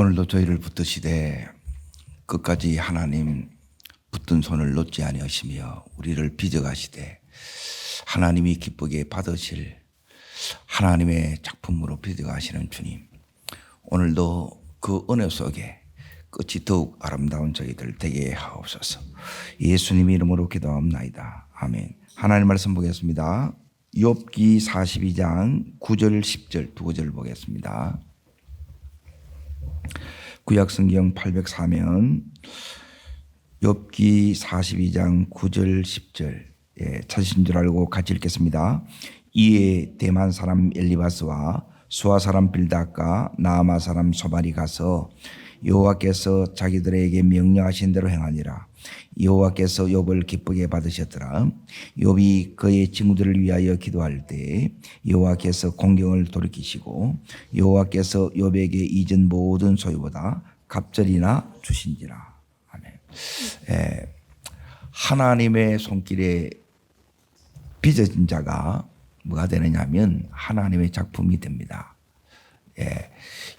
오늘도 저희를 붙드시되 끝까지 하나님 붙든 손을 놓지 아니하시며 우리를 빚어가시되 하나님이 기쁘게 받으실 하나님의 작품으로 빚어가시는 주님, 오늘도 그 은혜 속에 끝이 더욱 아름다운 저희들 되게 하옵소서. 예수님 이름으로 기도합나이다. 아멘. 하나님 말씀 보겠습니다. 욥기 42장 9절 10절 두 구절 보겠습니다. 구약성경 804면 욥기 42장 9절 10절 찾으신 줄 알고 같이 읽겠습니다. 이에 대만 사람 엘리바스와 수아 사람 빌닷과 나아마 사람 소발이 가서 여호와께서 자기들에게 명령하신 대로 행하니라. 여호와께서 욥을 기쁘게 받으셨더라. 욥이 그의 친구들을 위하여 기도할 때 여호와께서 공경을 돌이키시고 여호와께서 욥에게 이전 모든 소유보다 갑절이나 주신지라. 아멘. 하나님의 손길에 빚어진 자가 뭐가 되느냐 하면 하나님의 작품이 됩니다.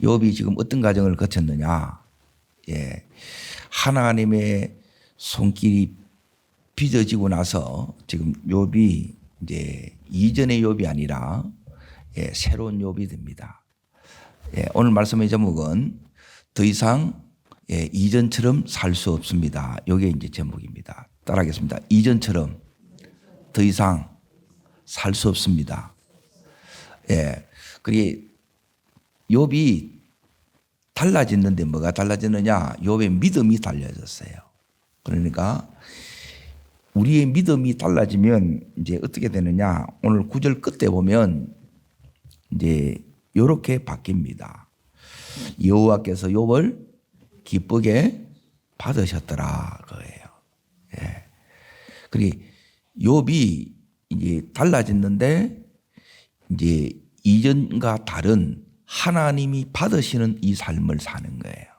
욥이 지금 어떤 과정을 거쳤느냐. 하나님의 손길이 빚어지고 나서 지금 욥이 이제 이전의 욥이 아니라 새로운 욥이 됩니다. 오늘 말씀의 제목은 더 이상 이전처럼 살 수 없습니다. 이게 이제 제목입니다. 따라하겠습니다. 이전처럼 더 이상 살 수 없습니다. 그게 욥이 달라졌는데 뭐가 달라졌느냐? 욥의 믿음이 달라졌어요. 그러니까 우리의 믿음이 달라지면 이제 어떻게 되느냐? 오늘 9절 끝에 보면 이제 이렇게 바뀝니다. 여호와께서 욥을 기쁘게 받으셨더라 거예요. 그리고 욥이 이제 달라졌는데 이제 이전과 다른 하나님이 받으시는 이 삶을 사는 거예요.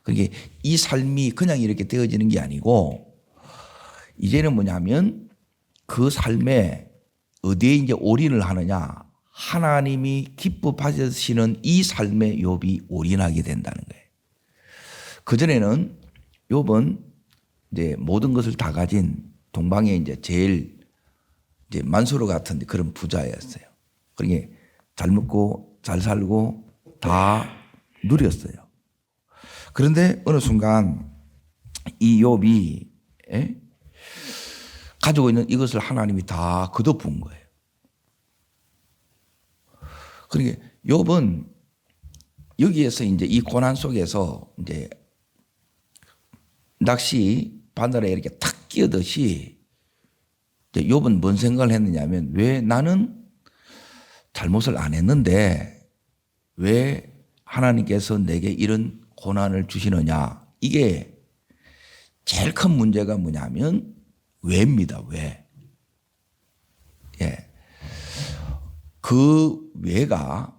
그게 이 삶이 그냥 이렇게 되어지는 게 아니고 이제는 뭐냐면 그 삶에 어디에 이제 올인을 하느냐, 하나님이 기뻐 받으시는 이 삶에 욥이 올인하게 된다는 거예요. 그전에는 욥은 이제 모든 것을 다 가진 동방에 이제 제일 이제 만수르 같은 그런 부자였어요. 그러니까 잘 먹고 잘 살고 다 누렸어요. 그런데 어느 순간 이 욥이 가지고 있는 이것을 하나님이 다 거둬부은 거예요. 그러니까 욥은 여기에서 이제 이 고난 속에서 이제 낚시 바늘에 이렇게 탁 끼어듯이 욥은 뭔 생각을 했느냐면, 왜 나는 잘못을 안 했는데 왜 하나님께서 내게 이런 고난을 주시느냐. 이게 제일 큰 문제가 뭐냐면 왜입니다. 왜. 그 왜가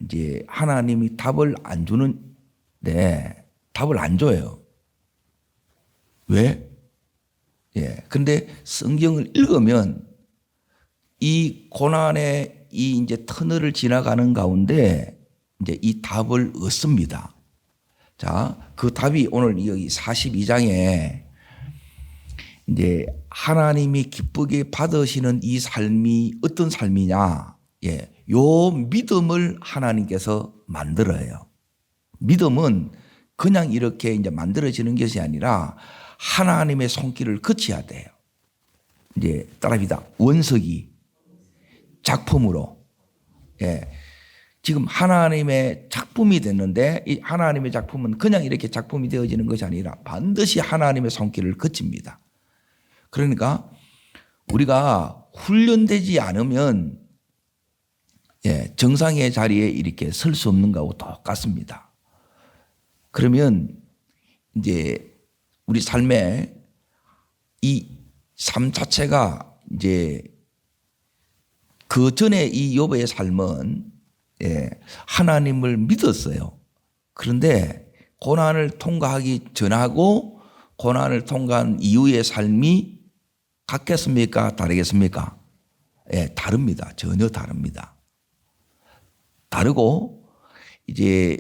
이제 하나님이 답을 안 주는데 답을 안 줘요. 왜? 근데 성경을 읽으면 이 고난의 이 이제 터널을 지나가는 가운데 이제 이 답을 얻습니다. 자, 그 답이 오늘 여기 42장에 이제 하나님이 기쁘게 받으시는 이 삶이 어떤 삶이냐? 요 믿음을 하나님께서 만들어요. 믿음은 그냥 이렇게 이제 만들어지는 것이 아니라 하나님의 손길을 거쳐야 돼요. 이제 따라합니다. 원석이 작품으로. 지금 하나님의 작품이 됐는데 이 하나님의 작품은 그냥 이렇게 작품이 되어지는 것이 아니라 반드시 하나님의 손길을 거칩니다. 그러니까 우리가 훈련되지 않으면 정상의 자리에 이렇게 설 수 없는 거하고 똑같습니다. 그러면 이제 우리 삶에 이 삶 자체가 이제 그 전에 이 욥의 삶은 하나님을 믿었어요. 그런데 고난을 통과하기 전하고 고난을 통과한 이후의 삶이 같겠습니까? 다르겠습니까? 다릅니다. 전혀 다릅니다. 다르고 이제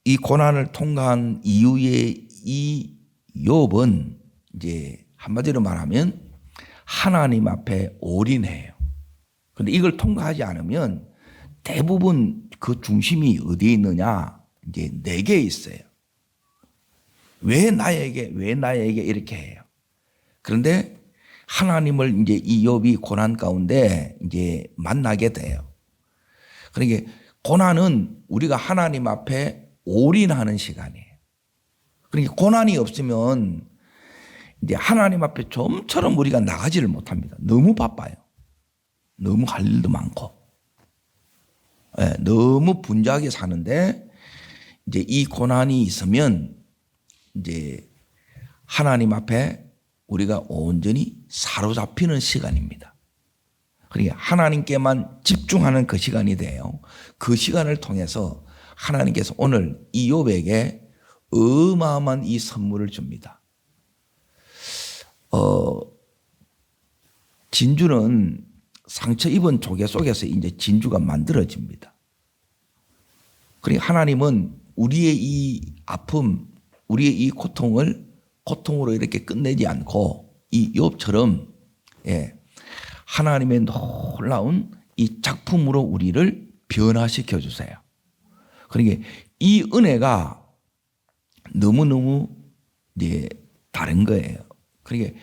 이 고난을 통과한 이후에 이 욥은 이제 한마디로 말하면 하나님 앞에 올인해요. 그런데 이걸 통과하지 않으면 대부분 그 중심이 어디에 있느냐? 이제 내게 있어요. 왜 나에게 이렇게 해요? 그런데 하나님을 이제 이 욥이 고난 가운데 이제 만나게 돼요. 그러니까 고난은 우리가 하나님 앞에 올인하는 시간이에요. 그러니까 고난이 없으면 이제 하나님 앞에 좀처럼 우리가 나가지를 못합니다. 너무 바빠요. 너무 할 일도 많고, 네, 너무 분주하게 사는데 이제 이 고난이 있으면 이제 하나님 앞에 우리가 온전히 사로잡히는 시간입니다. 그러니까 하나님께만 집중하는 그 시간이 돼요. 그 시간을 통해서 하나님께서 오늘 이 욥에게 어마어마한 이 선물을 줍니다. 진주는 상처 입은 조개 속에서 이제 진주가 만들어집니다. 그러니까 하나님은 우리의 이 아픔, 우리의 이 고통으로 이렇게 끝내지 않고 이 욥처럼, 예, 하나님의 놀라운 이 작품으로 우리를 변화시켜 주세요. 그러니까 이 은혜가 너무너무 이제 다른 거예요. 그러니까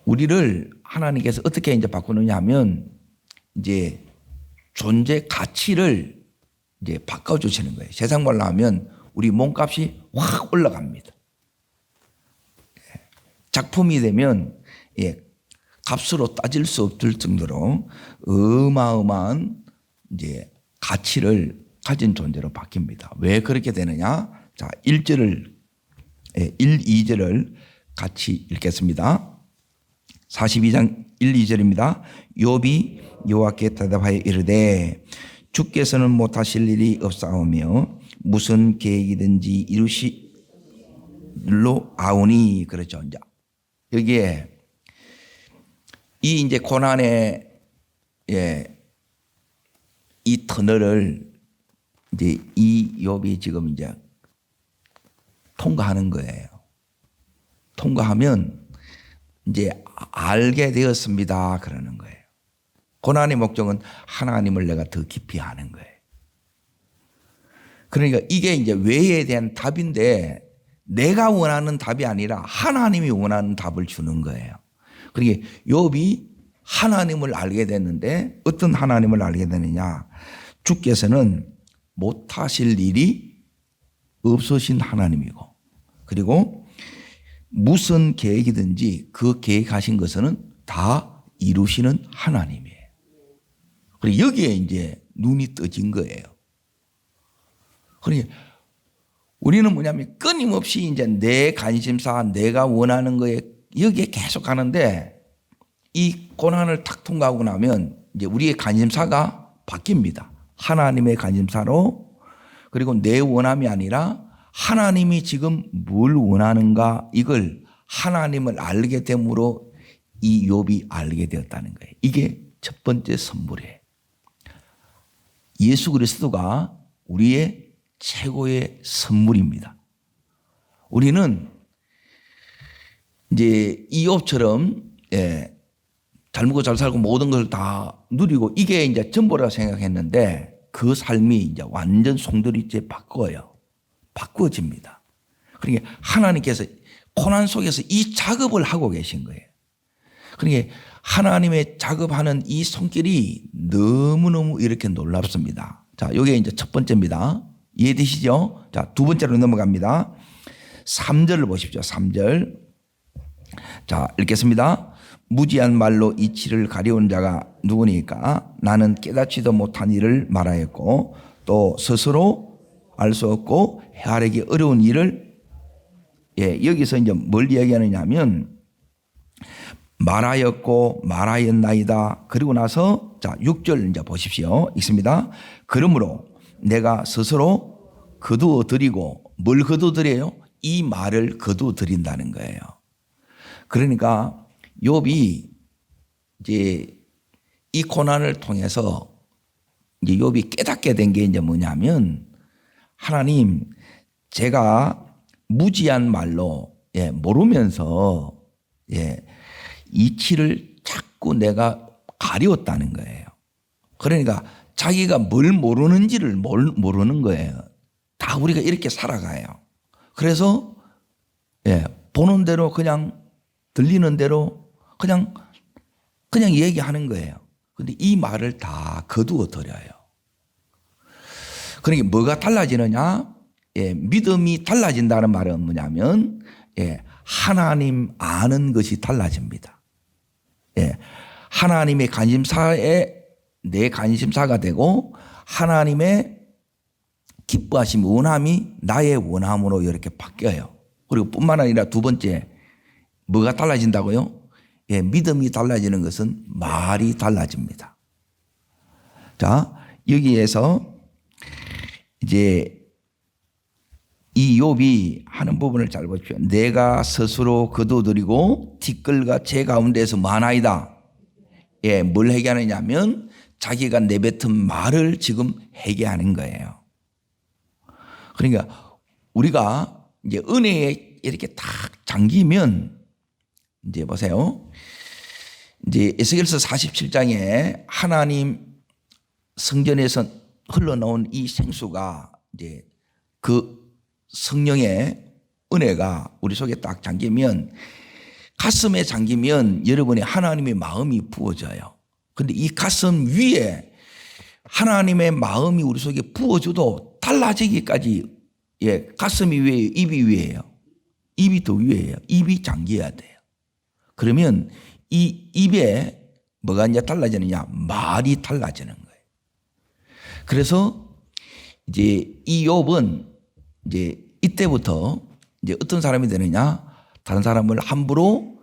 우리를 하나님께서 어떻게 이제 바꾸느냐 하면 이제 존재 가치를 이제 바꿔주시는 거예요. 세상 말로 하면 우리 몸값이 확 올라갑니다. 작품이 되면, 예, 값으로 따질 수 없을 정도로 어마어마한 이제 가치를 가진 존재로 바뀝니다. 왜 그렇게 되느냐? 자, 1절을, 2절을 같이 읽겠습니다. 42장 1, 2절입니다. 욥이 여호와께 대답하여 이르되 주께서는 못하실 일이 없사오며 무슨 계획이든지 이루실로 아오니. 그렇죠. 이제 여기에 이 이제 고난의, 예, 이 터널을 이제 이 욥이 지금 이제 통과하는 거예요. 통과하면 이제 알게 되었습니다. 그러는 거예요. 고난의 목적은 하나님을 내가 더 깊이 아는 거예요. 그러니까 이게 이제 왜에 대한 답인데 내가 원하는 답이 아니라 하나님이 원하는 답을 주는 거예요. 그러니까 욥이 하나님을 알게 됐는데 어떤 하나님을 알게 되느냐? 주께서는 못하실 일이 없으신 하나님이고, 그리고 무슨 계획이든지 그 계획하신 것은 다 이루시는 하나님이에요. 그리고 여기에 이제 눈이 떠진 거예요. 그러니까 우리는 뭐냐면 끊임없이 이제 내 관심사, 내가 원하는 거에 여기에 계속 가는데 이 고난을 탁 통과하고 나면 이제 우리의 관심사가 바뀝니다. 하나님의 관심사로, 그리고 내 원함이 아니라 하나님이 지금 뭘 원하는가, 이걸 하나님을 알게 됨으로 이 욥이 알게 되었다는 거예요. 이게 첫 번째 선물이에요. 예수 그리스도가 우리의 최고의 선물입니다. 우리는 이제 이 욥처럼, 예, 잘 먹고 잘 살고 모든 걸 다 누리고 이게 이제 전부라고 생각했는데 그 삶이 이제 완전 송두리째 바꿔집니다. 그러니까 하나님께서 고난 속에서 이 작업을 하고 계신 거예요. 그러니까 하나님의 작업하는 이 손길이 너무너무 이렇게 놀랍습니다. 자, 이게 이제 첫 번째입니다. 이해되시죠? 자, 두 번째로 넘어갑니다. 3절을 보십시오. 3절. 자, 읽겠습니다. 무지한 말로 이치를 가려운 자가 누구니까? 나는 깨닫지도 못한 일을 말하였고 또 스스로 알 수 없고 헤아리기 어려운 일을, 예, 여기서 이제 뭘 이야기하느냐 하면 말하였고 말하였나이다. 그리고 나서 자, 6절 이제 보십시오. 읽습니다. 그러므로 내가 스스로 거두어 드리고, 뭘 거두어 드려요? 이 말을 거두어 드린다는 거예요. 그러니까 욥이 이제 이 고난을 통해서 이제 욥이 깨닫게 된 게 이제 뭐냐면, 하나님, 제가 무지한 말로 모르면서 이치를 자꾸 내가 가리웠다는 거예요. 그러니까 자기가 뭘 모르는지를 모르는 거예요. 다 우리가 이렇게 살아가요. 그래서 보는 대로 그냥 들리는 대로 그냥 얘기하는 거예요. 그런데 이 말을 다 거두어 드려요. 그러니까 뭐가 달라지느냐? 믿음이 달라진다는 말은 뭐냐면 하나님 아는 것이 달라집니다. 하나님의 관심사에 내 관심사가 되고 하나님의 기뻐하심 원함이 나의 원함으로 이렇게 바뀌어요. 그리고 뿐만 아니라 두 번째 뭐가 달라진다고요? 믿음이 달라지는 것은 말이 달라집니다. 자, 여기에서 이제 이 욥이 하는 부분을 잘 보십시오. 내가 스스로 거두어드리고 티끌과 제 가운데서 많아이다. 뭘 회개하느냐면 자기가 내뱉은 말을 지금 회개하는 거예요. 그러니까 우리가 이제 은혜에 이렇게 딱 잠기면 이제 보세요. 이제 에스겔서 47장에 하나님 성전에서 흘러나온 이 생수가 이제 그 성령의 은혜가 우리 속에 딱 잠기면 가슴에 잠기면 여러분의 하나님의 마음이 부어져요. 그런데 이 가슴 위에 하나님의 마음이 우리 속에 부어져도 달라지기까지 가슴이 위에요, 입이 위에요. 입이 더 위에요. 입이 잠겨야 돼요. 그러면 이 입에 뭐가 이제 달라지느냐? 말이 달라지는 거예요. 그래서 이제 이 욥은 이제 이때부터 이제 어떤 사람이 되느냐? 다른 사람을 함부로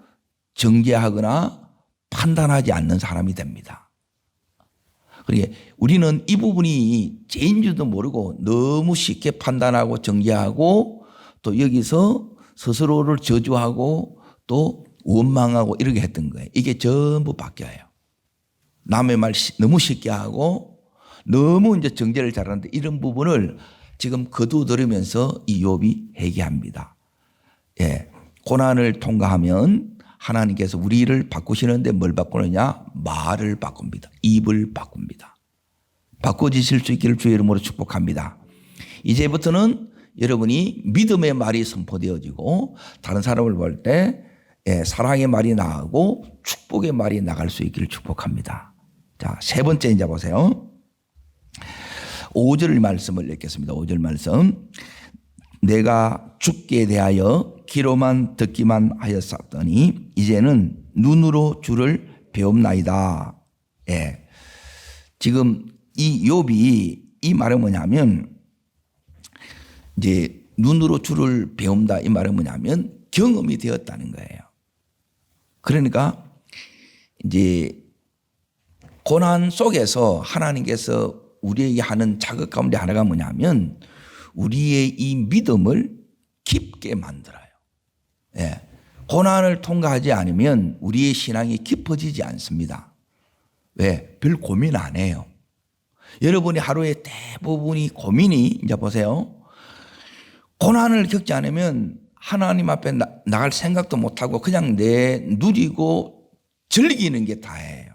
정죄하거나 판단하지 않는 사람이 됩니다. 그러니까 우리는 이 부분이 죄인 줄도 모르고 너무 쉽게 판단하고 정죄하고 또 여기서 스스로를 저주하고 또 원망하고 이렇게 했던 거예요. 이게 전부 바뀌어요. 남의 말 너무 쉽게 하고 너무 이제 정죄를 잘하는데 이런 부분을 지금 거두들으면서 이 욥이 회개합니다. 고난을 통과하면 하나님께서 우리를 바꾸시는데 뭘 바꾸느냐? 말을 바꿉니다. 입을 바꿉니다. 바꿔지실 수 있기를 주의 이름으로 축복합니다. 이제부터는 여러분이 믿음의 말이 선포되어지고 다른 사람을 볼 때 사랑의 말이 나가고 축복의 말이 나갈 수 있기를 축복합니다. 자, 세 번째 이제 보세요. 5절 말씀을 읽겠습니다. 5절 말씀. 내가 죽게 대하여 귀로만 듣기만 하였었더니 이제는 눈으로 주를 배움나이다. 지금 이 욥이 이 말은 뭐냐면 이제 눈으로 주를 배운다 이 말은 뭐냐면 경험이 되었다는 거예요. 그러니까 이제 고난 속에서 하나님께서 우리에게 하는 자극 가운데 하나가 뭐냐면 우리의 이 믿음을 깊게 만들어요. 고난을 통과하지 않으면 우리의 신앙이 깊어지지 않습니다. 왜? 별 고민 안 해요. 여러분이 하루에 대부분이 고민이 이제 보세요. 고난을 겪지 않으면 하나님 앞에 나갈 생각도 못하고 그냥 내 누리고 즐기는 게 다예요.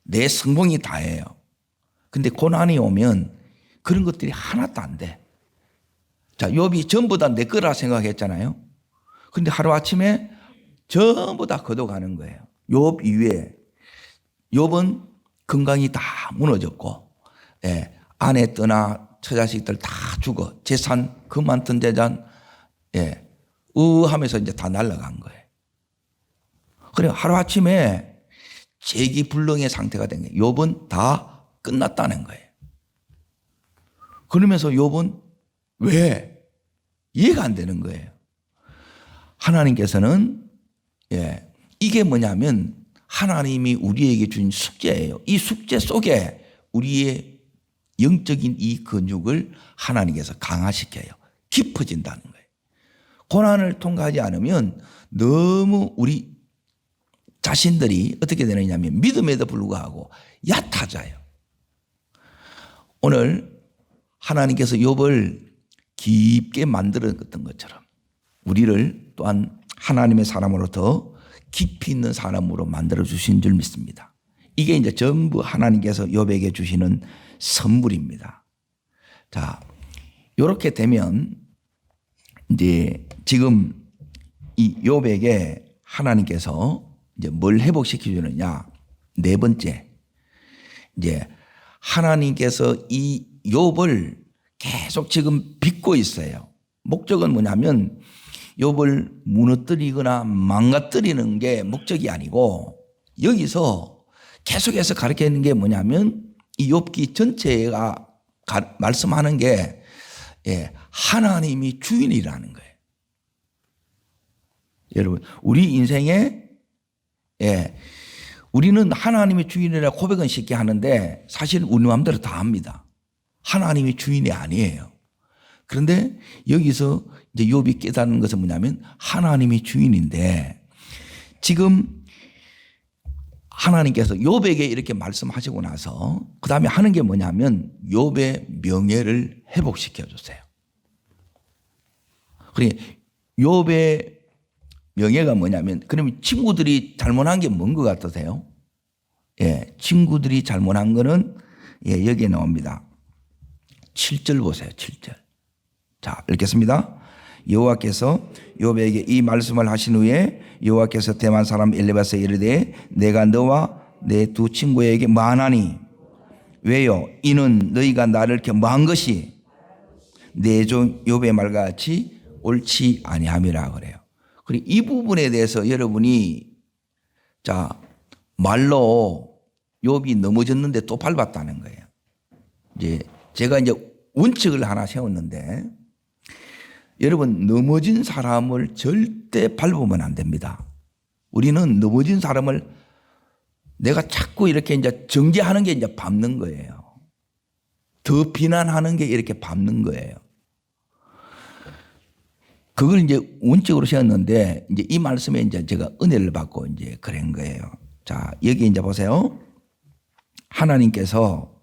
내 성공이 다예요. 근데 고난이 오면 그런 것들이 하나도 안 돼. 자, 욥이 전부 다 내 거라 생각했잖아요. 근데 하루아침에 전부 다 걷어가는 거예요. 욥 이외에. 욥은 건강이 다 무너졌고, 아내 떠나 처자식들 다 죽어. 재산, 그 많던 재산, 하면서 이제 다 날아간 거예요. 그래, 하루아침에 재기불능의 상태가 된 거예요. 욥은 다 끝났다는 거예요. 그러면서 욥은 왜? 이해가 안 되는 거예요. 하나님께서는 이게 뭐냐면 하나님이 우리에게 준 숙제예요. 이 숙제 속에 우리의 영적인 이 근육을 하나님께서 강화시켜요. 깊어진다는 거예요. 고난을 통과하지 않으면 너무 우리 자신들이 어떻게 되느냐면 믿음에도 불구하고 얕아져요. 오늘 하나님께서 욥을 깊게 만들었던 것처럼 우리를 또한 하나님의 사람으로 더 깊이 있는 사람으로 만들어 주신 줄 믿습니다. 이게 이제 전부 하나님께서 욥에게 주시는 선물입니다. 자, 이렇게 되면 이제 지금 이 욥에게 하나님께서 이제 뭘 회복시켜 주느냐? 네 번째, 이제 하나님께서 이 욥을 계속 지금 빚고 있어요. 목적은 뭐냐면 욥을 무너뜨리거나 망가뜨리는 게 목적이 아니고 여기서 계속해서 가르치는 게 뭐냐면 이 욥기 전체가 말씀하는 게 하나님이 주인이라는 거예요. 여러분, 우리 인생에 우리는 하나님이 주인이라 고백은 쉽게 하는데 사실 우리 마음대로 다 합니다. 하나님이 주인이 아니에요. 그런데 여기서 이제 욥이 깨닫는 것은 뭐냐면 하나님이 주인인데 지금 하나님께서 욥에게 이렇게 말씀하시고 나서 그 다음에 하는 게 뭐냐면 욥의 명예를 회복시켜 주세요. 그러니까 욥의 명예가 뭐냐면 그러면 친구들이 잘못한 게 뭔 것 같으세요? 친구들이 잘못한 거는 여기에 나옵니다. 7절 보세요. 7절. 자, 읽겠습니다. 여호와께서 욥에게 이 말씀을 하신 후에 여호와께서 대만 사람 엘리바스에 이르되 내가 너와 내 두 친구에게 뭐하나니? 왜요? 이는 너희가 나를 이렇게 뭐한 것이 내 종 욥의 말과 같이 옳지 아니함이라 그래요. 그리고 이 부분에 대해서 여러분이 자 말로 욥이 넘어졌는데 또 밟았다는 거예요. 이제 제가 이제 원칙을 하나 세웠는데 여러분 넘어진 사람을 절대 밟으면 안 됩니다. 우리는 넘어진 사람을 내가 자꾸 이렇게 이제 정죄하는 게 이제 밟는 거예요. 더 비난하는 게 이렇게 밟는 거예요. 그걸 이제 원칙으로 세웠는데 이제 이 말씀에 이제 제가 은혜를 받고 이제 그런 거예요. 자, 여기 이제 보세요. 하나님께서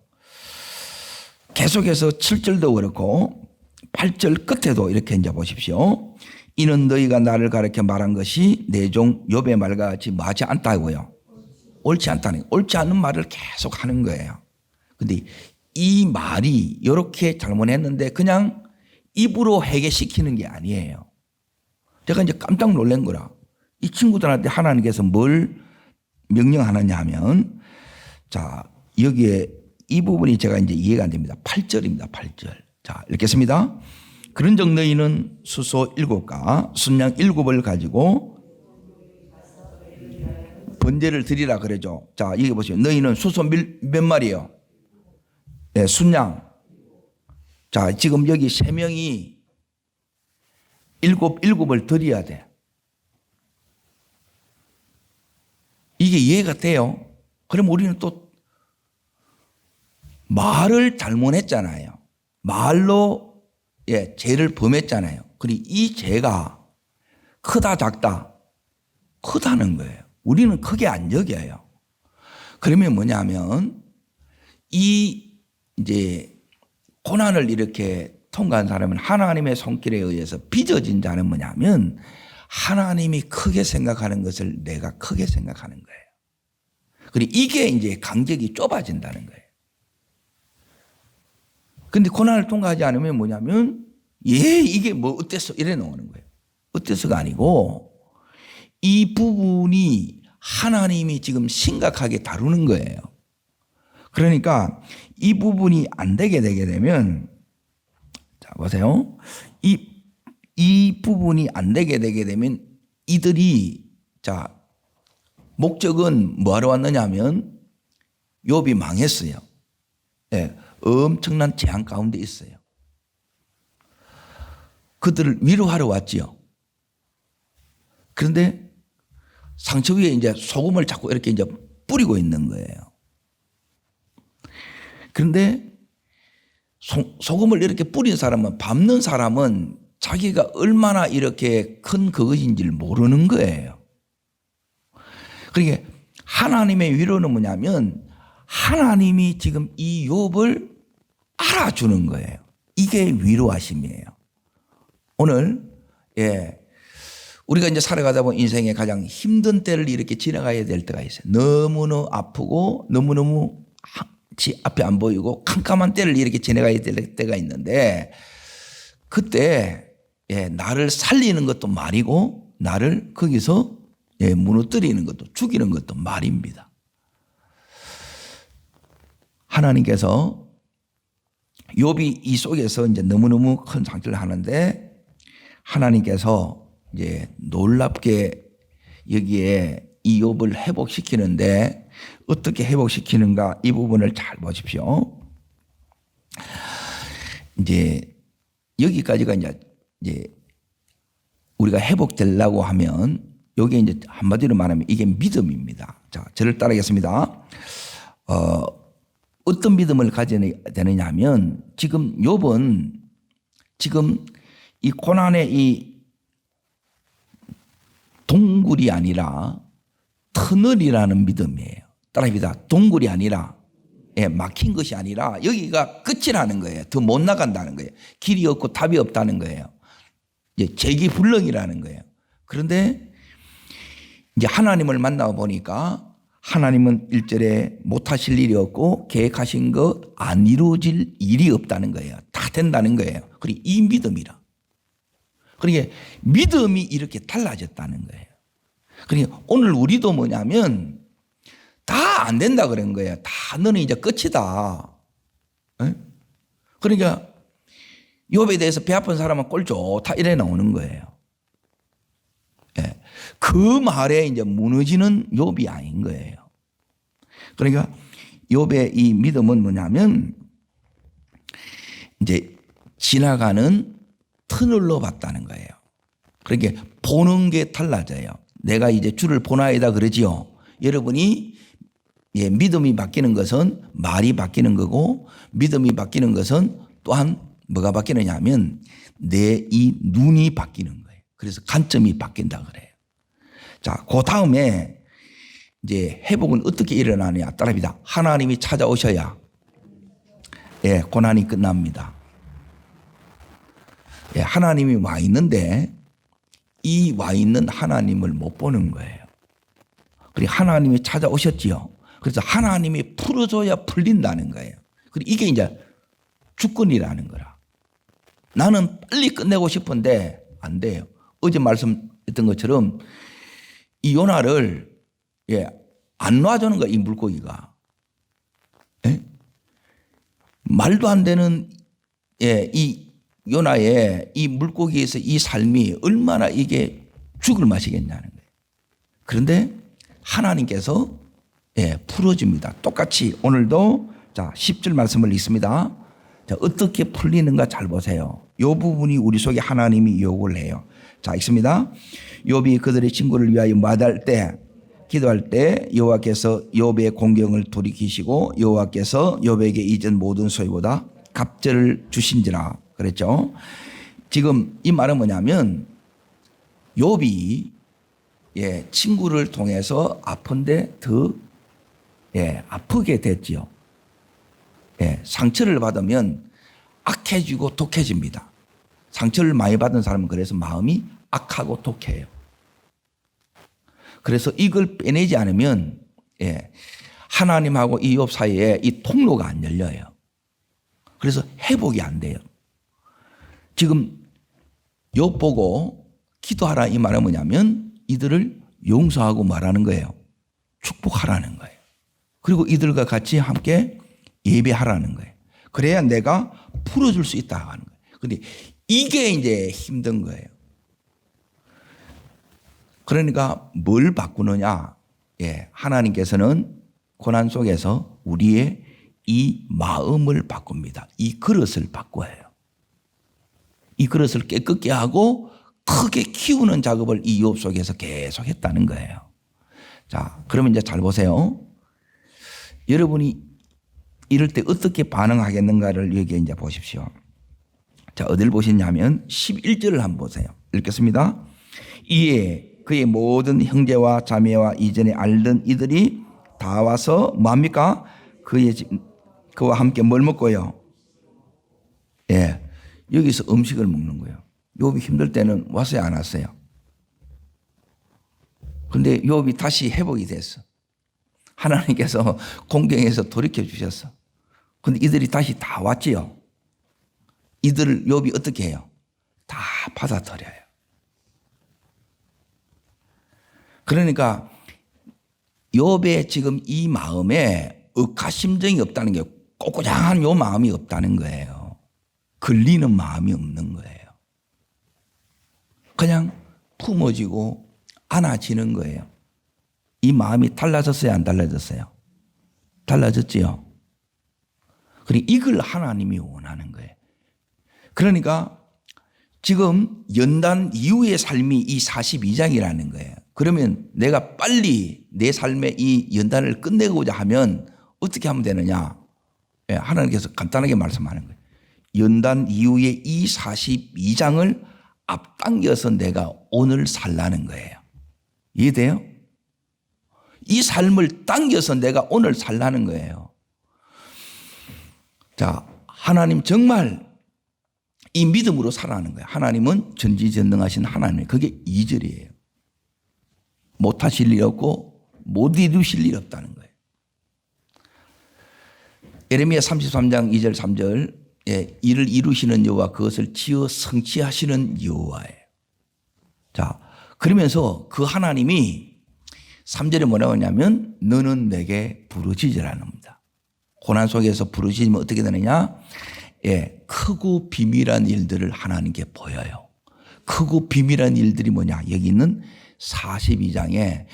계속해서 7절도 그렇고 8절 끝에도 이렇게 이제 보십시오. 이는 너희가 나를 가르쳐 말한 것이 내 종 욥의 말과 같이 뭐하지 않다고요. 옳지 않다는 거예요. 옳지 않은 말을 계속 하는 거예요. 근데 이 말이 이렇게 잘못했는데 그냥 입으로 해결시키는 게 아니에요. 제가 이제 깜짝 놀란 거라. 이 친구들한테 하나님께서 뭘 명령하느냐 하면 자, 여기에 이 부분이 제가 이제 이해가 안 됩니다. 8절입니다. 8절. 자, 읽겠습니다. 그런즉 너희는 수소 7과 순양 7을 가지고 번제를 드리라 그러죠. 자, 여기 보시면 너희는 수소 몇 마리요? 네, 순양. 자, 지금 여기 3명이 일곱을 드려야 돼. 이게 이해가 돼요. 그럼 우리는 또 말을 잘못했잖아요. 말로 죄를 범했잖아요. 그리고 이 죄가 크다 작다? 크다는 거예요. 우리는 크게 안 여겨요. 그러면 뭐냐면 이 이제 고난을 이렇게 통과한 사람은 하나님의 손길에 의해서 빚어진 자는 뭐냐면 하나님이 크게 생각하는 것을 내가 크게 생각하는 거예요. 그리고 이게 이제 간격이 좁아진다는 거예요. 근데 고난을 통과하지 않으면 뭐냐면 이게 뭐 어땠어 이래 나오는 거예요. 어때서가 아니고 이 부분이 하나님이 지금 심각하게 다루는 거예요. 그러니까 이 부분이 안 되게 되면 자 보세요. 이 부분이 안 되게 되면 이들이 자 목적은 뭐하러 왔느냐 하면 욥이 망했어요. 네, 엄청난 재앙 가운데 있어요. 그들을 위로하러 왔지요. 그런데 상처 위에 이제 소금을 자꾸 이렇게 이제 뿌리고 있는 거예요. 그런데 소금을 이렇게 뿌린 사람은 밟는 사람은 자기가 얼마나 이렇게 큰 그것인지를 모르는 거예요. 그러니까 하나님의 위로는 뭐냐면 하나님이 지금 이 욥을 알아주는 거예요. 이게 위로하심이에요. 오늘 우리가 이제 살아가다 보면 인생의 가장 힘든 때를 이렇게 지나가야 될 때가 있어요. 너무너무 아프고 너무너무 앞이 안 보이고 캄캄한 때를 이렇게 지나가야 될 때가 있는데 그때 나를 살리는 것도 말이고 나를 거기서 무너뜨리는 것도 죽이는 것도 말입니다. 하나님께서 욥이 이 속에서 이제 너무너무 큰 상처를 하는데 하나님께서 이제 놀랍게 여기에 이 욥을 회복시키는데 어떻게 회복시키는가 이 부분을 잘 보십시오. 이제 여기까지가 이제 우리가 회복되려고 하면 여기 이제 한마디로 말하면 이게 믿음입니다. 자, 저를 따르겠습니다. 어떤 믿음을 가져야 되느냐 하면 지금 욥은 지금 이 고난의 이 동굴이 아니라 터널이라는 믿음이에요. 따라합니다. 동굴이 아니라 막힌 것이 아니라 여기가 끝이라는 거예요. 더 못 나간다는 거예요. 길이 없고 답이 없다는 거예요. 이제 재기불능이라는 거예요. 그런데 이제 하나님을 만나 보니까 하나님은 1절에 못하실 일이 없고 계획하신 것 안 이루어질 일이 없다는 거예요. 다 된다는 거예요. 그리고 이 믿음이라. 그러니까 믿음이 이렇게 달라졌다는 거예요. 그러니까 오늘 우리도 뭐냐면 다 안 된다 그런 거예요. 다 너는 이제 끝이다. 그러니까 욥에 대해서 배 아픈 사람은 꼴 좋다 이래 나오는 거예요. 그 말에 이제 무너지는 욥이 아닌 거예요. 그러니까 욥의 이 믿음은 뭐냐면 이제 지나가는 터널로 봤다는 거예요. 그러니까 보는 게 달라져요. 내가 이제 주를 보나이다 그러지요. 여러분이 믿음이 바뀌는 것은 말이 바뀌는 거고 믿음이 바뀌는 것은 또한 뭐가 바뀌느냐 하면 내 이 눈이 바뀌는 거예요. 그래서 관점이 바뀐다 그래요. 자, 그 다음에 이제 회복은 어떻게 일어나느냐 따라합니다. 하나님이 찾아오셔야 고난이 끝납니다. 하나님이 와 있는데 이 와 있는 하나님을 못 보는 거예요. 그리고 하나님이 찾아오셨지요. 그래서 하나님이 풀어줘야 풀린다는 거예요. 그리고 이게 이제 주권이라는 거라. 나는 빨리 끝내고 싶은데 안 돼요. 어제 말씀했던 것처럼 이 요나를 안 놔주는 거야, 이 물고기가. 말도 안 되는 이 요나의 이 물고기에서 이 삶이 얼마나 이게 죽을 맛이겠냐는 거예요. 그런데 하나님께서 풀어줍니다. 똑같이 오늘도 자 10절 말씀을 읽습니다. 자, 어떻게 풀리는가 잘 보세요. 이 부분이 우리 속에 하나님이 요구를 해요. 자, 읽습니다. 욥이 그들의 친구를 위하여 마다할 때 기도할 때 여호와께서 욥의 공경을 돌이키시고 여호와께서 욥에게 이전 모든 소유보다 갑절을 주신지라 그랬죠. 지금 이 말은 뭐냐면 욥이 친구를 통해서 아픈데 더 아프게 됐지요. 상처를 받으면 악해지고 독해집니다. 상처를 많이 받은 사람은 그래서 마음이 악하고 독해요. 그래서 이걸 빼내지 않으면 하나님하고 이 욥 사이에 이 통로가 안 열려요. 그래서 회복이 안 돼요. 지금 욥 보고 기도하라 이 말은 뭐냐면 이들을 용서하고 말하는 거예요. 축복하라는 거예요. 그리고 이들과 같이 함께 예배하라는 거예요. 그래야 내가 풀어줄 수 있다 하는 거예요. 그런데 이게 이제 힘든 거예요. 그러니까 뭘 바꾸느냐? 하나님께서는 고난 속에서 우리의 이 마음을 바꿉니다. 이 그릇을 바꿔요. 이 그릇을 깨끗게 하고 크게 키우는 작업을 이 욥 속에서 계속 했다는 거예요. 자, 그러면 이제 잘 보세요. 여러분이 이럴 때 어떻게 반응하겠는가를 여기에 이제 보십시오. 자, 어딜 보시냐면 11절을 한번 보세요. 읽겠습니다. 이에 그의 모든 형제와 자매와 이전에 알던 이들이 다 와서 뭐합니까? 그와 함께 뭘 먹고요? 여기서 음식을 먹는 거예요. 욥이 힘들 때는 왔어요, 안 왔어요? 근데 욥이 다시 회복이 됐어. 하나님께서 공경에서 돌이켜 주셨어. 근데 이들이 다시 다 왔지요. 이들을 욥이 어떻게 해요? 다 받아들여요. 그러니까 욥의 지금 이 마음에 의가심정이 없다는 게, 꼬꼬장한 요 마음이 없다는 거예요. 걸리는 마음이 없는 거예요. 그냥 품어지고 안아지는 거예요. 이 마음이 달라졌어요, 안 달라졌어요? 달라졌지요. 그리고 이걸 하나님이 원하는 거예요. 그러니까 지금 연단 이후의 삶이 이 42장이라는 거예요. 그러면 내가 빨리 내 삶의 이 연단을 끝내고자 하면 어떻게 하면 되느냐? 하나님께서 간단하게 말씀하는 거예요. 연단 이후의 이 42장을 앞당겨서 내가 오늘 살라는 거예요. 이해돼요? 이 삶을 당겨서 내가 오늘 살라는 거예요. 자, 하나님 정말 이 믿음으로 살아가는 거예요. 하나님은 전지전능하신 하나님. 그게 2절이에요. 못하실 일 없고 못 이루실 일 없다는 거예요. 예레미야 33장 2절 3절, 이를 이루시는 여호와, 그것을 지어 성취하시는 여호와예요. 자, 그러면서 그 하나님이 3절에 뭐라고 하냐면 너는 내게 부르짖으라는 겁니다. 고난 속에서 부르짖으면 어떻게 되느냐? 크고 비밀한 일들을 하나님께 보여요. 크고 비밀한 일들이 뭐냐? 여기 있는 42장에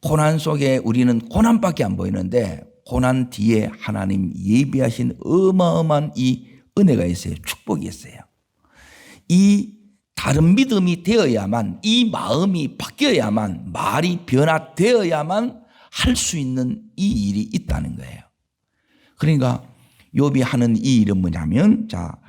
고난 속에 우리는 고난밖에 안 보이는데 고난 뒤에 하나님 예비하신 어마어마한 이 은혜가 있어요. 축복이 있어요. 이 다른 믿음이 되어야만, 이 마음이 바뀌어야만, 말이 변화되어야만 할 수 있는 이 일이 있다는 거예요. 그러니까 욥이 하는 이 일은 뭐냐면, 자,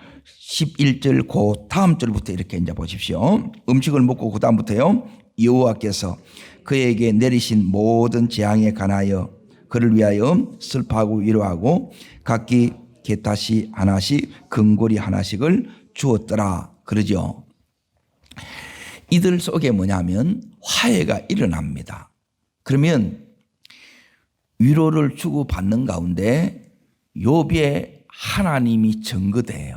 11절 그 다음 절부터 이렇게 이제 보십시오. 음식을 먹고 그 다음부터요. 여호와께서 그에게 내리신 모든 재앙에 관하여 그를 위하여 슬퍼하고 위로하고 각기 게타시 하나씩 금고리 하나씩을 주었더라 그러죠. 이들 속에 뭐냐면 화해가 일어납니다. 그러면 위로를 주고받는 가운데 욥의 하나님이 증거돼요.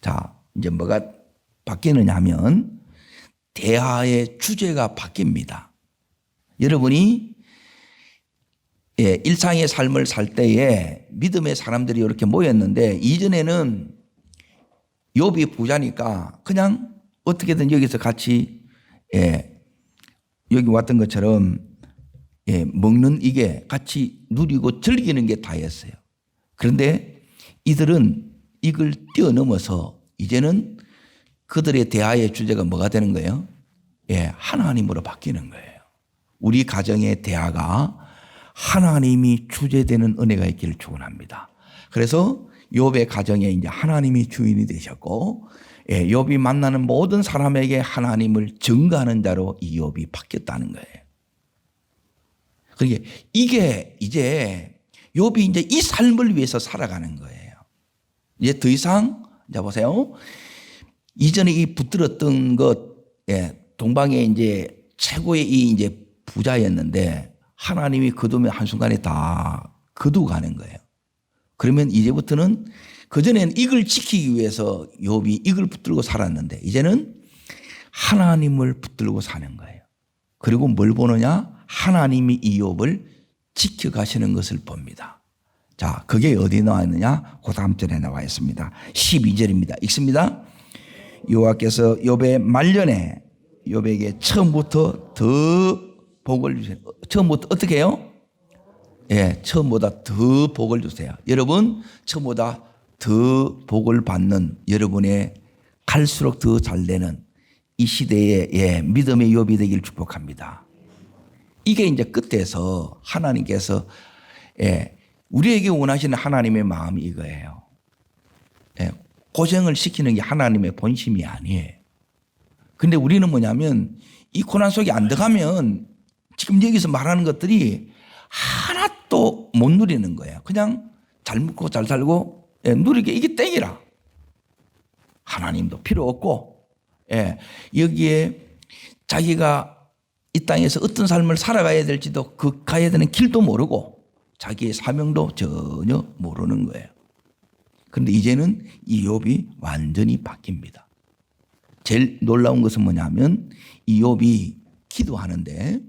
자, 이제 뭐가 바뀌느냐 하면 대화의 주제가 바뀝니다. 여러분이 일상의 삶을 살 때에 믿음의 사람들이 이렇게 모였는데 이전에는 욥이 부자니까 그냥 어떻게든 여기서 같이 여기 왔던 것처럼 먹는 이게 같이 누리고 즐기는 게 다였어요. 그런데 이들은 이걸 뛰어넘어서 이제는 그들의 대화의 주제가 뭐가 되는 거예요? 하나님으로 바뀌는 거예요. 우리 가정의 대화가 하나님이 주제되는 은혜가 있기를 축원합니다. 그래서 욥의 가정에 이제 하나님이 주인이 되셨고, 욥이 만나는 모든 사람에게 하나님을 증거하는 자로 이 욥이 바뀌었다는 거예요. 그러니까 이게 이제 욥이 이제 이 삶을 위해서 살아가는 거예요. 이제 더 이상, 자 보세요. 이전에 이 붙들었던 것, 동방에 이제 최고의 이 이제 부자였는데 하나님이 거두면 한순간에 다 거두고 가는 거예요. 그러면 이제부터는 그전에는 이걸 지키기 위해서 욥이 이걸 붙들고 살았는데 이제는 하나님을 붙들고 사는 거예요. 그리고 뭘 보느냐? 하나님이 이 욥을 지켜가시는 것을 봅니다. 자, 그게 어디 나와 있느냐? 그 다음 절에 나와 있습니다. 12절입니다. 읽습니다. 여호와께서 욥의 말년에 욥에게 처음부터 더 복을 주세요. 처음부터 어떻게 해요? 처음보다 더 복을 주세요. 여러분, 처음보다 더 복을 받는 여러분의 갈수록 더 잘 되는 이 시대에 믿음의 욥이 되기를 축복합니다. 이게 이제 끝에서 하나님께서 우리에게 원하시는 하나님의 마음이 이거예요. 고생을 시키는 게 하나님의 본심이 아니에요. 근데 우리는 뭐냐면 이 고난 속에 안 들어가면 지금 여기서 말하는 것들이 하나도 못 누리는 거예요. 그냥 잘 먹고 잘 살고 누리게 이게 땡이라. 하나님도 필요 없고, 예, 여기에 자기가 이 땅에서 어떤 삶을 살아가야 될지도 그 가야 되는 길도 모르고 자기의 사명도 전혀 모르는 거예요. 그런데 이제는 이 욥이 완전히 바뀝니다. 제일 놀라운 것은 뭐냐면 이 욥이 기도하는데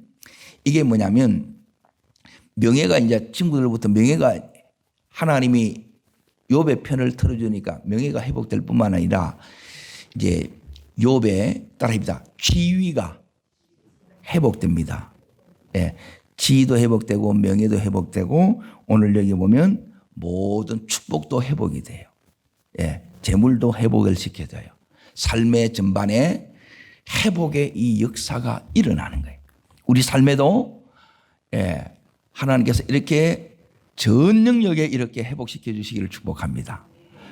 이게 뭐냐면 명예가 이제 친구들로부터 명예가 하나님이 욥의 편을 틀어주니까 명예가 회복될 뿐만 아니라 이제 욥의 따라합니다. 지위가 회복됩니다. 예, 지위도 회복되고 명예도 회복되고 오늘 여기 보면 모든 축복도 회복이 돼요. 예, 재물도 회복을 시켜줘요. 삶의 전반에 회복의 이 역사가 일어나는 거예요. 우리 삶에도 예, 하나님께서 이렇게 전 능력에 이렇게 회복시켜 주시기를 축복합니다.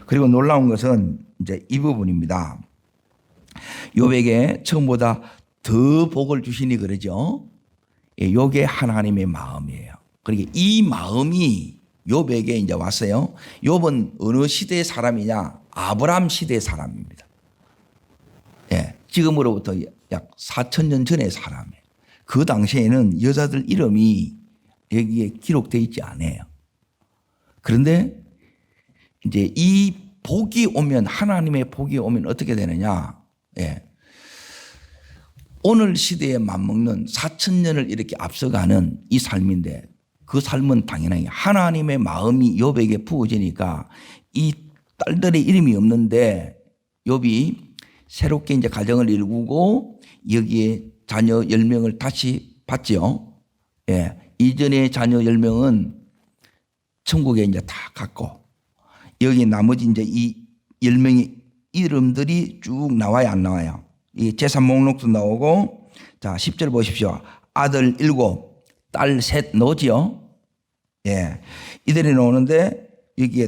그리고 놀라운 것은 이제 이 부분입니다. 욥에게 처음보다 더 복을 주시니 그러죠. 이게 하나님의 마음이에요. 그러니까 이 마음이 욥에게 이제 왔어요. 욥은 어느 시대의 사람이냐? 아브라함 시대의 사람입니다. 예, 지금으로부터 약 4,000년 전의 사람이에요. 그 당시에는 여자들 이름이 여기에 기록되어 있지 않아요. 그런데 이제 이 복이 오면 하나님의 복이 오면 어떻게 되느냐? 예. 오늘 시대에 맞먹는 4,000년을 이렇게 앞서가는 이 삶인데 그 삶은 당연히 하나님의 마음이 욥에게 부어지니까 이 딸들의 이름이 없는데 욥이 새롭게 이제 가정을 이루고 여기에 자녀 10명을 다시 받죠. 예. 이전의 자녀 10명은 천국에 이제 다 갔고 여기 나머지 이제 이 10명의 이름들이 쭉 나와요, 안 나와요? 이 재산 목록도 나오고 자, 10절 보십시오. 아들 7, 딸 3 나오지요. 예. 이들이 나오는데 여기에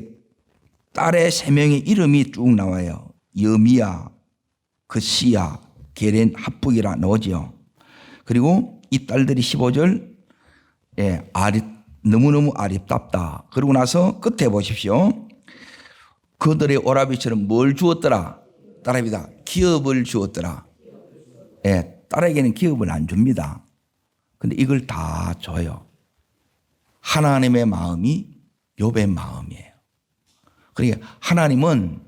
딸의 3명의 이름이 쭉 나와요. 여미야, 그시야, 게렌, 합북이라 나오지요. 그리고 이 딸들이 15절 예, 너무너무 아립답다. 그러고 나서 끝에 보십시오. 그들의 오라비처럼 뭘 주었더라? 따라합니다. 기업을 주었더라. 예, 딸에게는 기업을 안 줍니다. 근데 이걸 다 줘요. 하나님의 마음이 욥의 마음이에요. 그러니까 하나님은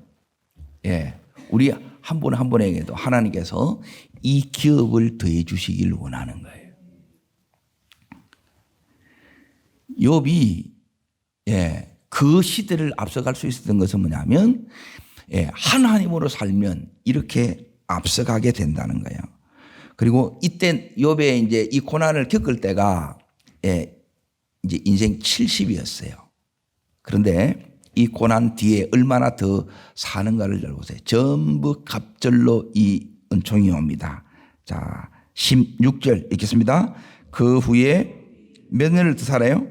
예, 우리 한 분 한 분에게도 하나님께서 이 기업을 더해 주시길 원하는 거예요. 욥이 예, 그 시대를 앞서갈 수 있었던 것은 뭐냐면 예, 하나님으로 살면 이렇게 앞서가게 된다는 거예요. 그리고 이때 욥의 이제 이 고난을 겪을 때가 예, 이제 인생 70이었어요. 그런데 이 고난 뒤에 얼마나 더 사는가를 잘 보세요. 전부 갑절로 이 은총이 옵니다. 자, 16절 읽겠습니다. 그 후에 몇 년을 더 살아요?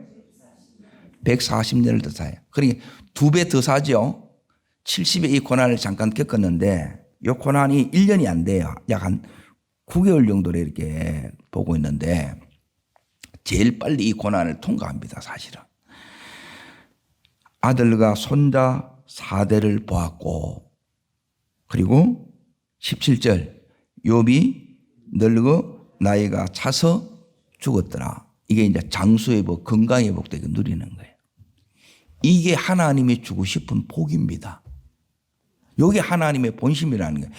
140년을 더 살아요. 그러니까 2배 더 사죠. 70의 이 고난을 잠깐 겪었는데 이 고난이 1년이 안 돼요. 약 한 9개월 정도를 이렇게 보고 있는데 제일 빨리 이 고난을 통과합니다. 사실은. 아들과 손자 4대를 보았고 그리고 17절 욥이 늙어 나이가 차서 죽었더라. 이게 이제 장수회복, 건강회복되게 누리는 거예요. 이게 하나님이 주고 싶은 복입니다. 이게 하나님의 본심이라는 거예요.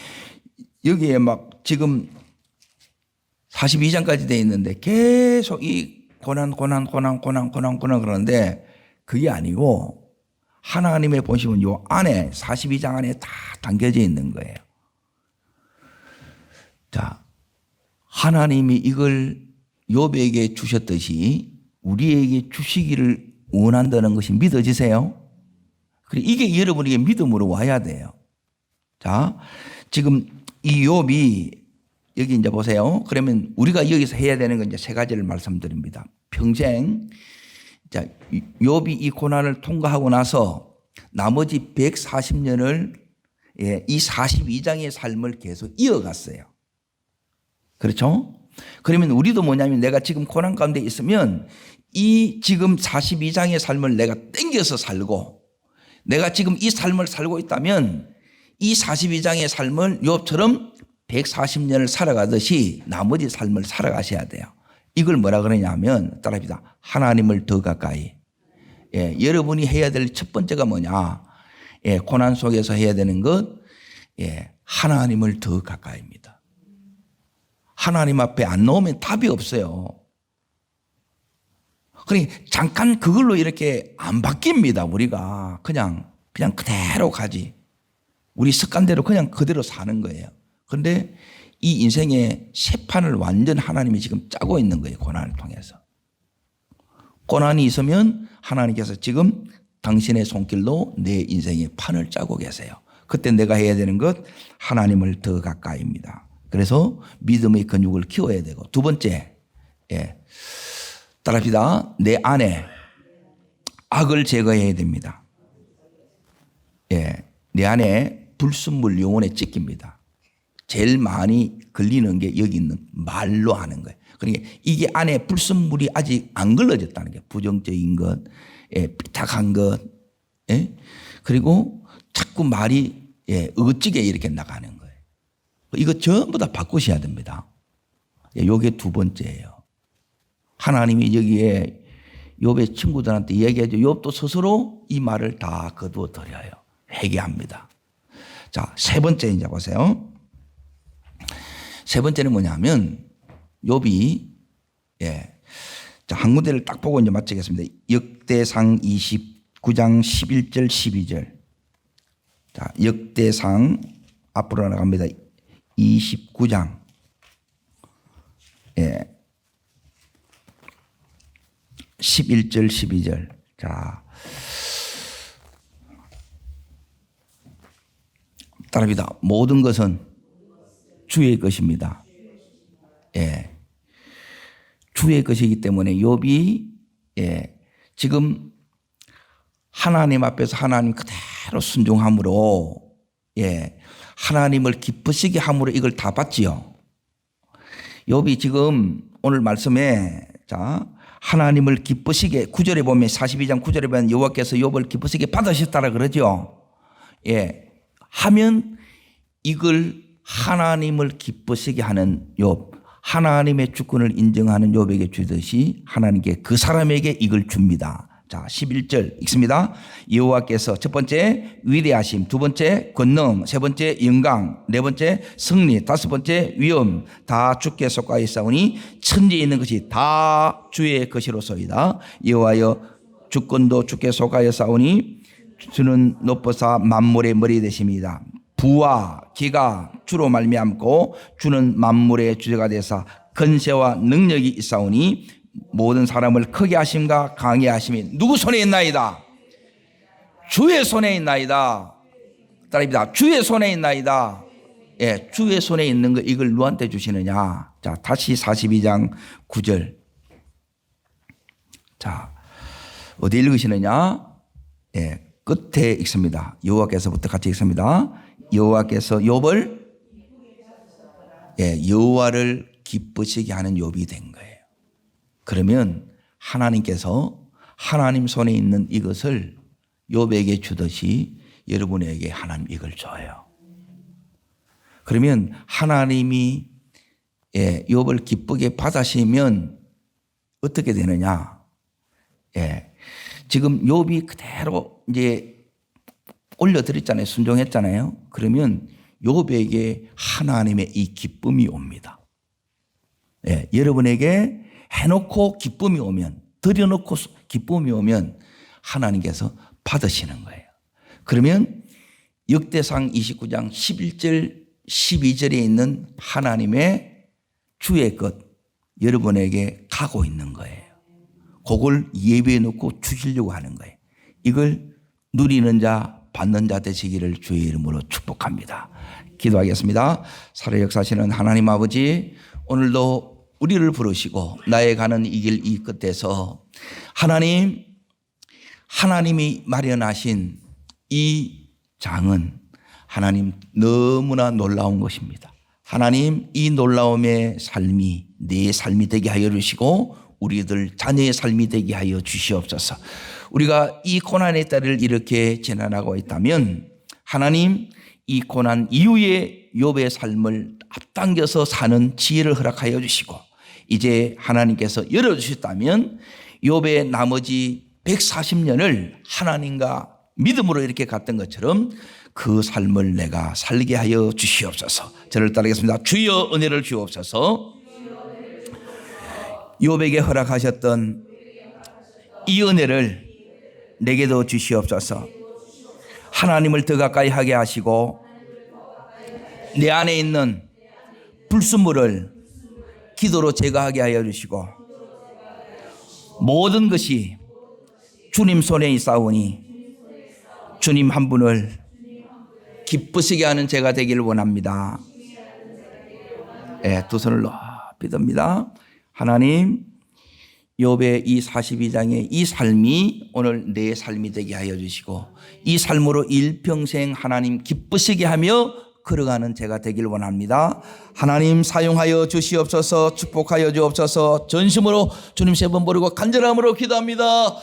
여기에 막 지금 42장까지 되어 있는데 계속 이 고난 그러는데 그게 아니고 하나님의 본심은 요 안에 42장 안에 다 담겨져 있는 거예요. 자, 하나님이 이걸 욥에게 주셨듯이 우리에게 주시기를 원한다는 것이 믿어지세요? 그리고 이게 여러분에게 믿음으로 와야 돼요. 자, 지금 이 욥이 여기 이제 보세요. 그러면 우리가 여기서 해야 되는 건 이제 3가지를 말씀드립니다. 평생 자, 욥이 이 고난을 통과하고 나서 나머지 140년을 예, 이 42장의 삶을 계속 이어갔어요. 그렇죠? 그러면 우리도 뭐냐면 내가 지금 고난 가운데 있으면 이 지금 42장의 삶을 내가 땡겨서 살고 내가 지금 이 삶을 살고 있다면 이 42장의 삶을 욥처럼 140년을 살아가듯이 나머지 삶을 살아가셔야 돼요. 이걸 뭐라 그러냐면 따라합니다. 하나님을 더 가까이. 여러분이 해야 될 첫 번째가 뭐냐? 고난 속에서 해야 되는 것, 하나님을 더 가까이입니다. 하나님 앞에 안 놓으면 답이 없어요. 그러니 잠깐 그걸로 이렇게 안 바뀝니다. 우리가 그냥 그대로 가지. 우리 습관대로 그냥 그대로 사는 거예요. 그런데 이 인생의 새 판을 완전 하나님이 지금 짜고 있는 거예요. 고난을 통해서. 고난이 있으면 하나님께서 지금 당신의 손길로 내 인생의 판을 짜고 계세요. 그때 내가 해야 되는 것, 하나님을 더 가까이입니다. 그래서 믿음의 근육을 키워야 되고, 두 번째, 따라합시다. 내 안에 악을 제거해야 됩니다. 내 안에 불순물 영혼에 찢깁니다. 제일 많이 걸리는 게 여기 있는 말로 하는 거예요. 그러니까 이게 안에 불순물이 아직 안 걸러졌다는 게 부정적인 것, 삐딱한 것, 그리고 자꾸 말이 어찌게 이렇게 나가는 거예요. 이거 전부 다 바꾸셔야 됩니다. 이게 두 번째예요. 하나님이 여기에 욥의 친구들한테 얘기하죠. 욥도 스스로 이 말을 다 거두어 드려요. 회개합니다. 자, 세 번째 이제 보세요. 세 번째는 뭐냐면 욥이 자, 한 군데를 딱 보고 이제 마치겠습니다. 역대상 29장 11절 12절. 자, 역대상 앞으로 나갑니다. 29장. 11절 12절. 자, 따라합니다. 모든 것은 주의 것입니다. 주의 것이기 때문에 욥이 지금 하나님 앞에서 하나님 그대로 순종함으로 하나님을 기쁘시게 함으로 이걸 다 받지요. 욥이 지금 오늘 말씀에 자 하나님을 기쁘시게 9절에 보면 42장 9절에 보면 여호와께서 욥을 기쁘시게 받으셨다라 그러죠. 하면 이걸 하나님을 기쁘시게 하는 욥, 하나님의 주권을 인정하는 욥에게 주듯이 하나님께 그 사람에게 이걸 줍니다. 자, 11절 읽습니다. 여호와께서 첫 번째 위대하심, 두 번째 권능, 세 번째 영광, 네 번째 승리, 다섯 번째 위엄 다 주께 속하여 있사오니 천지에 있는 것이 다 주의 것이로소이다. 여호와여 주권도 주께 속하여 싸우니 주는 높으사 만물의 머리 되십니다. 부와 기가 주로 말미암고 주는 만물의 주제가 되사 건세와 능력이 있사오니 모든 사람을 크게 하심과 강하게 하심이 누구 손에 있나이다? 주의 손에 있나이다. 따라합니다. 주의 손에 있나이다. 주의 손에 있는 거 이걸 누구한테 주시느냐? 자, 다시 42장 9절. 자, 어디 읽으시느냐? 끝에 읽습니다. 여호와께서부터 같이 읽습니다. 여호와께서 욥을 여호와를 기쁘시게 하는 욥이 된 거예요. 그러면 하나님께서 하나님 손에 있는 이것을 욥에게 주듯이 여러분에게 하나님 이걸 줘요. 그러면 하나님이 욥을 기쁘게 받으시면 어떻게 되느냐? 지금 욥이 그대로 이제 올려드렸잖아요. 순종했잖아요. 그러면 욥에게 하나님의 이 기쁨이 옵니다. 여러분에게 해놓고 기쁨이 오면, 드려놓고 기쁨이 오면 하나님께서 받으시는 거예요. 그러면 역대상 29장 11절 12절에 있는 하나님의 주의 것 여러분에게 가고 있는 거예요. 그걸 예배해 놓고 주시려고 하는 거예요. 이걸 누리는 자 받는 자 되시기를 주의 이름으로 축복합니다. 기도하겠습니다. 살아 역사하시는 하나님 아버지, 오늘도 우리를 부르시고 나의 가는 이 길 이 끝에서 하나님이 마련하신 이 장은 하나님 너무나 놀라운 것입니다. 하나님, 이 놀라움의 삶이 내 삶이 되게 하여 주시고 우리들 자녀의 삶이 되게 하여 주시옵소서. 우리가 이 고난의 때를 이렇게 지나가고 있다면 하나님, 이 고난 이후에 욥의 삶을 앞당겨서 사는 지혜를 허락하여 주시고 이제 하나님께서 열어주셨다면 욥의 나머지 140년을 하나님과 믿음으로 이렇게 갔던 것처럼 그 삶을 내가 살게 하여 주시옵소서. 저를 따르겠습니다. 주여 은혜를 주옵소서. 욥에게 허락하셨던 이 은혜를 내게도 주시옵소서. 하나님을 더 가까이 하게 하시고 내 안에 있는 불순물을 기도로 제거하게 하여 주시고 모든 것이 주님 손에 있사오니 주님 한 분을 기쁘시게 하는 제가 되기를 원합니다. 두 손을 높이 듭니다. 하나님, 욥의 이 42장의 이 삶이 오늘 내 삶이 되게 하여 주시고 이 삶으로 일평생 하나님 기쁘시게 하며 걸어가는 제가 되길 원합니다. 하나님 사용하여 주시옵소서. 축복하여 주옵소서. 전심으로 주님 세 번 부르고 간절함으로 기도합니다.